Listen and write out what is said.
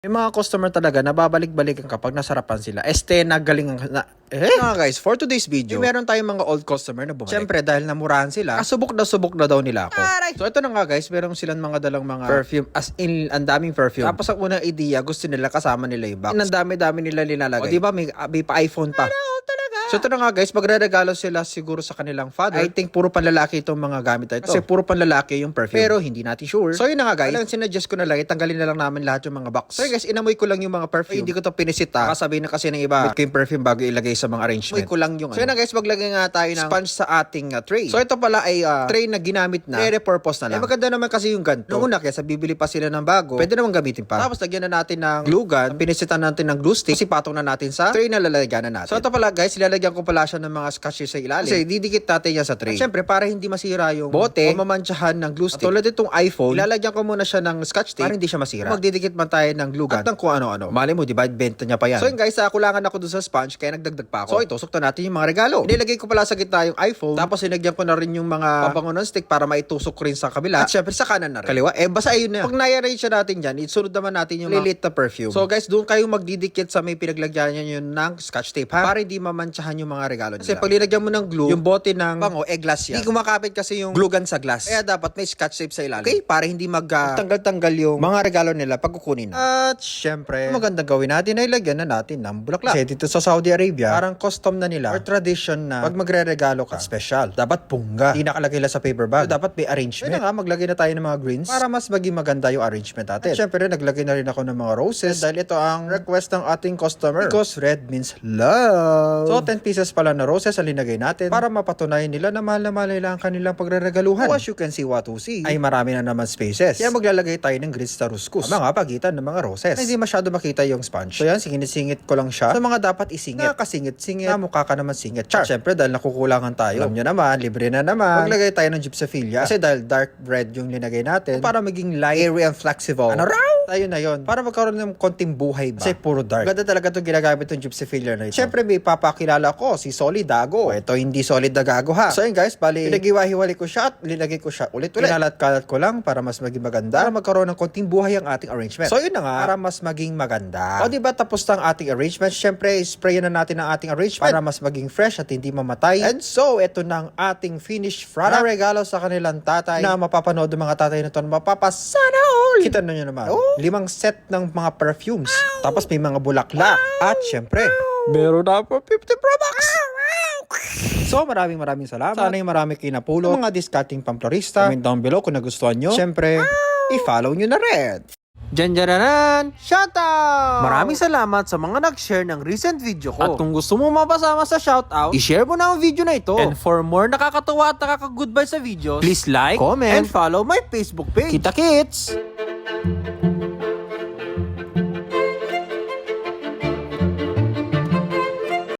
May mga customer talaga na babalik-balikan kapag nasarapan sila. Nagaling mga guys, for today's video, meron tayong mga old customer na bumalik. Siyempre, dahil namurahan sila, subok na daw nila ako. So, ito na nga guys, meron silang mga dalang mga perfume, as in, ang daming perfume. Tapos ang unang idea, gusto nila kasama nila yung box. Ang dami-dami nila linalagay. O, diba, may pa iPhone pa. So ito na nga guys, magre-regalo sila siguro sa kanilang father. I think puro panlalaki itong mga gamit na ito. Kasi puro panlalaki yung perfume. Pero hindi natin sure. So yun na nga guys, alam, sinuggest ko na lang, itanggalin na lang namin lahat yung mga box. So guys, inamoy ko lang yung mga perfume. Ay, hindi ko to pinisita. Kasabi na kasi ng iba, ko yung perfume bago ilagay sa mga arrangement. Inamoy ko lang yung so yun na guys, maglagay nga tayo ng sponge sa ating tray. So ito pala ay tray na ginamit na, repurpose na lang. Maganda naman kasi yung ganito. Noong una, kesa bibili pa sila ng bago, pwede naman gamitin pa. Tapos lagyan na natin ng glue gun, pinisitan natin ng glue stick, kasi patong na natin sa tray na lalagyan na natin. So ito pala guys, ilalagyan ko pala siya ng mga scotches sa ilalim. Kasi didikit natin yan sa tray. At syempre, para hindi masira yung bote o mamantsahan ng glue stick. At tulad itong iPhone, ilalagyan ko muna siya ng scotch tape para hindi siya masira. Magdidikit man tayo ng glue gun at ng kung ano-ano. Mali mo, diba? Benta niya pa yan. So yun guys, kulangan ako dun sa sponge kaya nagdagdag pa ako. So ito, suktan natin yung mga regalo. Inilagay ko pala sa gitna yung iPhone. Tapos inagyan ko na rin yung mga pabango ng stick para maitusok rin sa kabila. At syempre sa kanan na rin. Kaliwa, basta ayun na. Pag na-arrange natin dyan, isunod naman natin yung lilit na perfume. So guys, doon kayo magdidikit sa may pinaglagyan nyo ng scotch tape ha? Para hindi mamantsahan yung mga regalo nila. Kasi pag linagyan mo ng glue, yung bote ng bango, glass yan. Hindi kumakapit kasi yung glue gun sa glass. Kaya dapat may scotch tape sa ilalim. Okay? Para hindi tanggal-tanggal yung mga regalo nila pag kukunin na. At syempre, magandang gawin natin ay lagyan na natin ng bulaklak. Kasi dito sa Saudi Arabia, parang custom na nila or tradition na pag magre-regalo ka, special. Dapat pungga. Hindi nakalagay lang sa paper bag. So, dapat may arrangement. Kaya nga, maglagay na tayo ng mga greens para mas maging maganda yung arrangement natin. At syempre, naglagay na rin ako ng mga roses dahil ito ang request ng ating customer. Because red means love. So, 10 pieces pala na roses ang linagay natin para mapatunayan nila na mahal nila ang kanilang pagre-regaluhan. So, as you can see, Watusi, ay marami na naman spaces. Kaya maglalagay tayo ng grits na ruskus. Ang mga pagitan ng mga roses. Hindi masyado makita yung sponge. So yan, singisingit ko lang siya sa mga dapat isingit. Nakasingit-singit, na mukha ka naman singit. Char. Siyempre, dahil nakukulangan tayo. Alam nyo naman, libre na naman. Maglagay tayo ng gypsophilia. Kasi dahil dark red yung linagay natin, para maging light, airy, and flexible. Ano raw? Tayo na yon. Para magkaroon ng konting buhay ba? Kasi puro dark. Ganda talaga itong ginagamit ng gypsophilia na ito. Siyempre, may papakilala ko, si Solid Dago. Ito hindi Solid na gago ha. So yun guys, bali, pinag-iwa-hiwalay ko siya at linagay ko siya ulit-ulit. Kinalat-kalat ko lang para mas maging maganda. Para magkaroon ng konting buhay ang ating arrangement. So yun na nga, para mas maging maganda. O diba tapos na ang ating arrangement? Siyempre, sprayan na natin ang ating arrangement para mas maging fresh at hindi mamatay. And so, ito na ang ating finished product na regalo sa kanilang tatay na mapapanood ng mga tatay na ito na mapapasana all. Kita na nyo naman. 5 set ng mga perfumes. Tapos may mga bulaklak. At syempre, meron na po 50 Pro Max. So, maraming salamat. Sana yung marami kayo napulot. Mga discarding pamplorista. Comment down below kung nagustuhan nyo. Siyempre, i-follow nyo na rin. Janjaranan! Shoutout! Maraming salamat sa mga nag-share ng recent video ko. At kung gusto mo mapasama sa shoutout, i-share mo na ang video na ito. And for more nakakatawa at nakaka-goodbye sa videos, please like, comment, and follow my Facebook page. Kita kits!